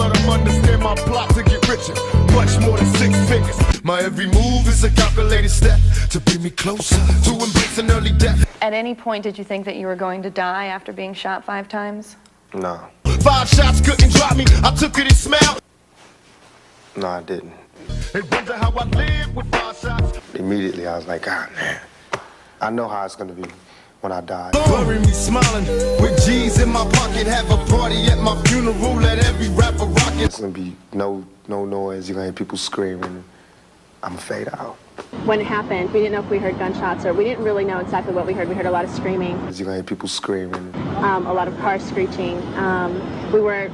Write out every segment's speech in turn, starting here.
Let them understand my plot to get richer, much more than 6 figures. My every move is a calculated step to bring me closer to embracing early death. At any point, did you think that you were going to die after being shot 5 times? No. 5 shots couldn't drop me. I took it and smelled. No, I didn't. They wonder how I live with 5 shots. Immediately, I was like, God, man, I know how it's gonna be when I die. Bury me smiling with G's in my pocket. Have a party at my funeral. Let every rapper rock it. It's gonna be no noise. You're gonna hear people screaming. I'm gonna fade out. When it happened, we didn't know if we heard gunshots or we didn't really know exactly what we heard. We heard a lot of screaming. You're gonna hear people screaming. A lot of cars screeching. We were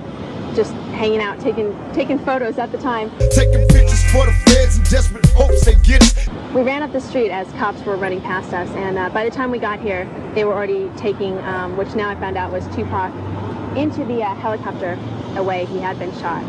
just hanging out, taking photos at the time. Taking pictures for the feds in desperate hopes they get us. We ran up the street as cops were running past us, and by the time we got here, they were already taking, which now I found out was Tupac, into the helicopter away. He had been shot.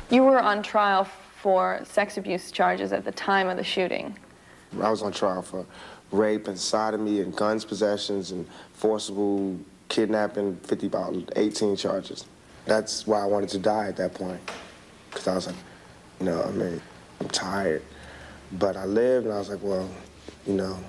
You were on trial for sex abuse charges at the time of the shooting. I was on trial for rape and sodomy and guns possessions and forcible kidnapping, about 18 charges. That's why I wanted to die at that point. Because I was like, you know, I mean, I'm tired. But I lived and I was like, well, you know,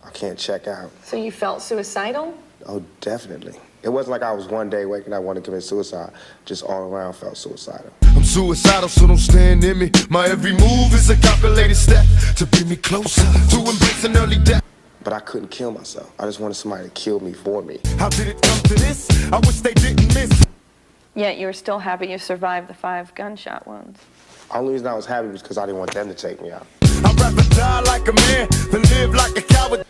I can't check out. So you felt suicidal? Oh, definitely. It wasn't like I was one day waking up wanting to commit suicide. Just all around felt suicidal. I'm suicidal, so don't stand in me. My every move is a calculated step to bring me closer to embracing early death. But I couldn't kill myself. I just wanted somebody to kill me for me. How did it come to this? I wish they didn't miss. Yet you were still happy you survived the 5 gunshot wounds. The only reason I was happy was because I didn't want them to take me out. I'd rather die like a man than live like a coward.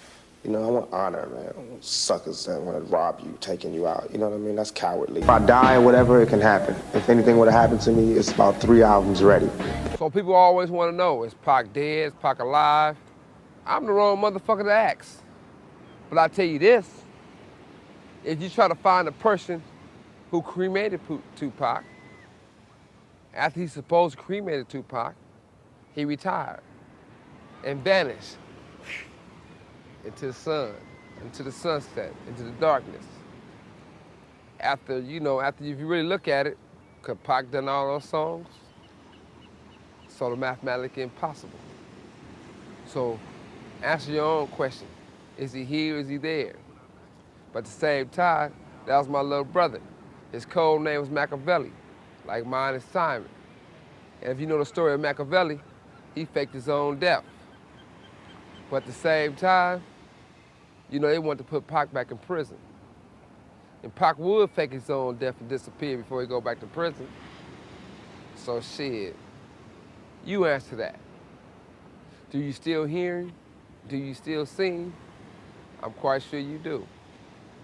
You know, I want honor, man. I want suckers that want to rob you, taking you out. You know what I mean? That's cowardly. If I die or whatever, it can happen. If anything would have happened to me, it's about 3 albums ready. So people always want to know, is Pac dead? Is Pac alive? I'm the wrong motherfucker to ask. But I tell you this, if you try to find a person who cremated Tupac, after he supposed cremated Tupac, he retired and vanished into the sun, into the sunset, into the darkness. After, you know, if you really look at it, could Pac done all those songs? Sort of mathematically impossible. So answer your own question. Is he here, is he there? But at the same time, that was my little brother. His code name was Makaveli, like mine is Simon. And if you know the story of Makaveli, he faked his own death. But at the same time, you know, they wanted to put Pac back in prison. And Pac would fake his own death and disappear before he go back to prison. So shit, you answer that. Do you still hear him? Do you still see him? I'm quite sure you do.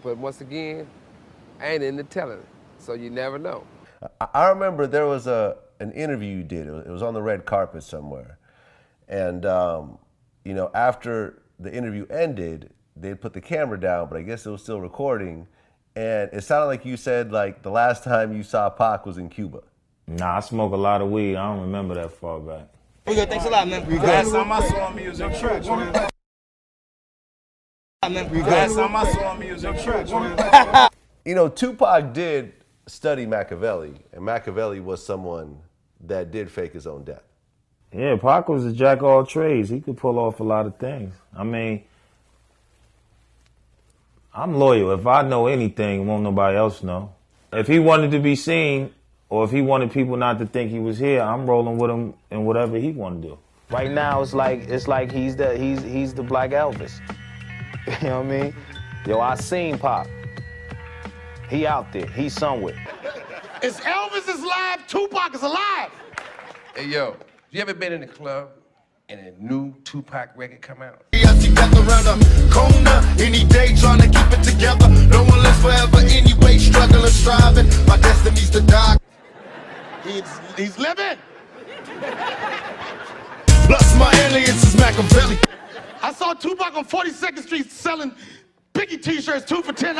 But once again, I ain't into telling it, so you never know. I remember there was an interview you did. It was on the red carpet somewhere. And, you know, after the interview ended, they put the camera down, but I guess it was still recording. And it sounded like you said, like, the last time you saw Pac was in Cuba. Nah, I smoke a lot of weed. I don't remember that far back. We good. Thanks a lot, man. We good. Last time I saw him, he was in church, man. Last time I saw him, he was in church, man. You know, Tupac did study Makaveli, and Makaveli was someone that did fake his own death. Yeah, Pac was a jack of all trades. He could pull off a lot of things. I mean, I'm loyal. If I know anything, won't nobody else know. If he wanted to be seen, or if he wanted people not to think he was here, I'm rolling with him in whatever he want to do. Right now, it's like he's the Black Elvis. You know what I mean? Yo, I seen Pac. He out there. He's somewhere. If Elvis is live, Tupac is alive. Hey, yo, you ever been in a club and a new Tupac record come out? I see back around the corner any day trying to keep it together. No one lives forever anyway, struggling, striving. My destiny's to die. He's living. Plus my my alias is Makaveli. I saw Tupac on 42nd Street selling Biggie t-shirts 2 for $10.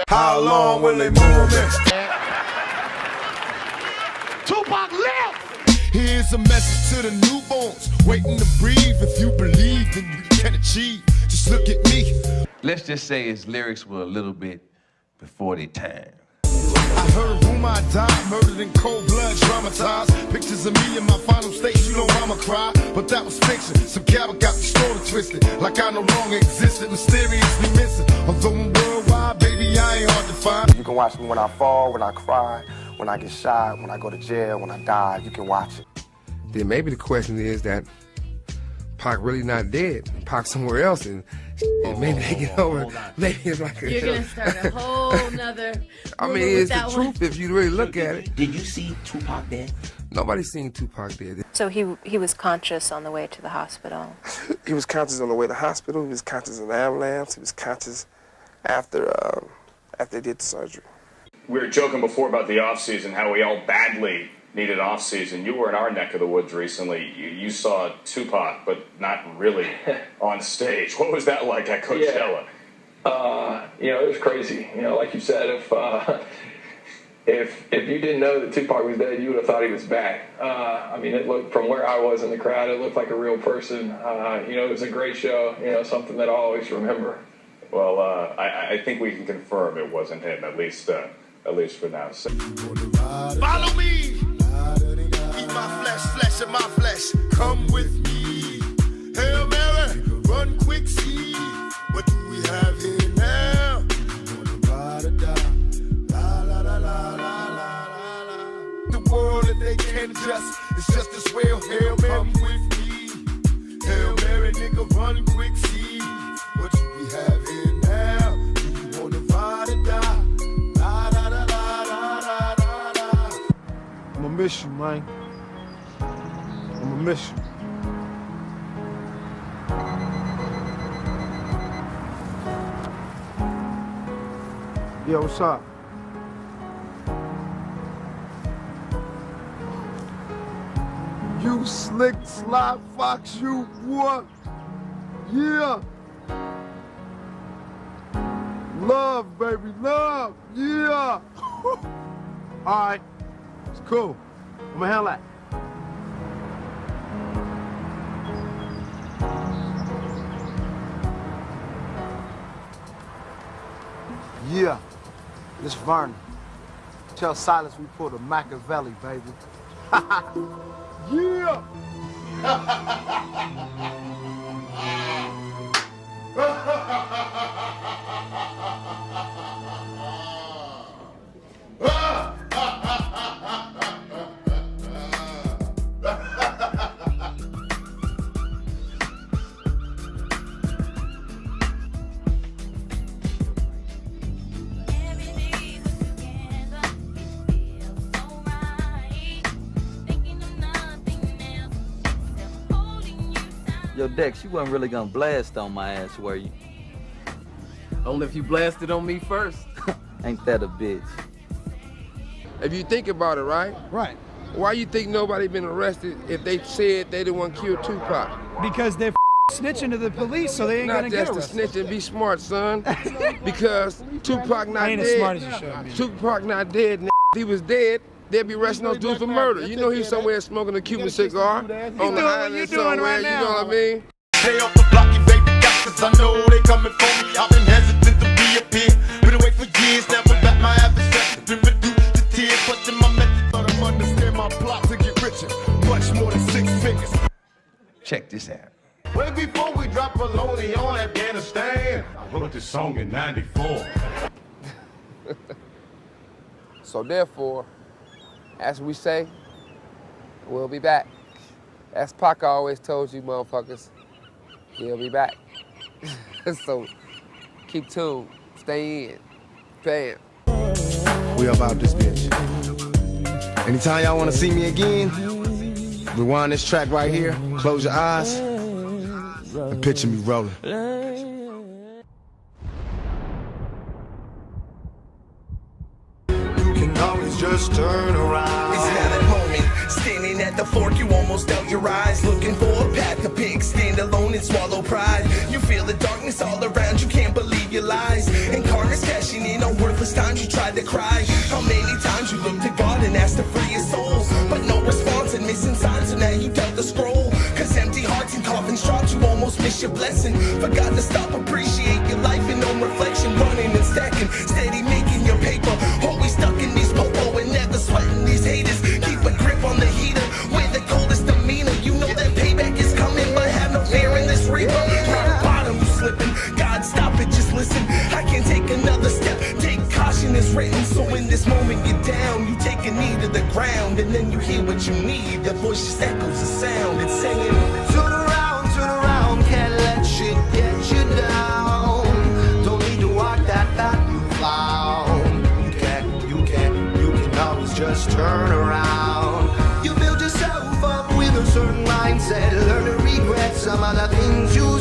How long will they move me? Tupac left! Here's a message to the newborns waiting to breathe. If you believe, then you can achieve. Just look at me. Let's just say his lyrics were a little bit before their time. I heard rumor I died, murdered in cold blood, traumatized. Pictures of me in my final state, you know I'ma cry. But that was fiction, some coward got the story twisted. Like I no longer existed, mysteriously missing. Although I'm worldwide, baby, I ain't hard to find. You can watch me when I fall, when I cry, when I get shot, when I go to jail, when I die. You can watch it. Then maybe the question is that Pac really not dead. Pac somewhere else, and maybe they get over. Maybe it's like You're gonna start a whole nother. I mean, it's the truth if you really look at it. Did you see Tupac dead? Nobody's seen Tupac dead. So he was conscious on the way to the hospital. He was conscious on the way to the hospital. He was conscious in the ambulance. He was conscious after they did the surgery. We were joking before about the off-season, how we all badly needed off-season. You were in our neck of the woods recently. You saw Tupac, but not really on stage. What was that like at Coachella? Yeah. It was crazy. Like you said, if you didn't know that Tupac was dead, you would have thought he was back. It looked, from where I was in the crowd, it looked like a real person. It was a great show. Something that I'll always remember. Well, I think we can confirm it wasn't him, at least for now. So. Follow me. Eat my flesh, flesh of my flesh. Come with me. Hail Mary, run quick, see. What do we have here now? Ride or die. La la la la la la la. The world that they can't adjust is just as well. Hail Mary, come with me. Hail Mary, nigga, run quick, see. What do we have here now? Do you wanna ride or die? La la la la la la la la. I'ma miss you, man. I'ma miss you. Yo, what's up? You slick slot fox, you what? Yeah. Love, baby, love. Yeah. All right. It's cool. I'ma handle that. Yeah. This Vernon. Tell Silas we pulled a Makaveli, baby. Yeah! Yo, Dex, you wasn't really gonna blast on my ass, were you? Only if you blasted on me first. Ain't that a bitch? If you think about it, right? Right. Why you think nobody been arrested if they said they didn't want to kill Tupac? Because they're snitching to the police, so they ain't gonna get arrested. Not just to snitch and be smart, son. Because Tupac not ain't dead. as smart as you should be. Tupac not dead. If he was dead, they'd be arresting those dudes for murder. You know he's somewhere smoking a Cuban cigar on the island somewhere. Right you now. know what I mean? Stay off the block, you baby got, cause I know they coming for me. I've been hesitant to reappear. Been away for years, never back my adversary. Been reduced to tears, but in my method. Thought I understand my plot to get richer. Much more than 6 figures. Check this out. Way before we drop a loadie on Afghanistan. I wrote this song in '94. So therefore, as we say, we'll be back. As Pac always told you motherfuckers, he'll be back. So keep tuned, stay in, fam. We about this bitch. Anytime y'all wanna see me again, rewind this track right here, close your eyes, and picture me rolling. You can always just turn around. It's now that moment, standing at the fork, you almost doubt your eyes, looking for a path to pick. stand alone and swallow pride. You feel the darkness all around, you can't believe your lies. And karma's cashing in on worthless times you tried to cry. How many times you looked to God and asked to free your soul, but no response and missing signs, so now you dealt the scroll. Cause empty hearts and coffins dropped, you almost miss your blessing. Forgot to stop, appreciate your life and on reflection. Running and stacking, steady making your paper. Always stuck in these popo and never sweating these haters. Keep a grip on the heater with the coldest demeanor. You know that payback is coming, but have no fear in this reaper. Rock bottom, you slipping. God, stop it, just listen. I can't take another step. Take caution is written. So in this moment you're down, you take a knee to the ground, and then you hear what you need. The voice just echoes the sound. It's saying, turn around, can't let shit get you down. Don't need to walk that path you found. You can always just turn around. You build yourself up with a certain mindset. Learn to regret some of the things you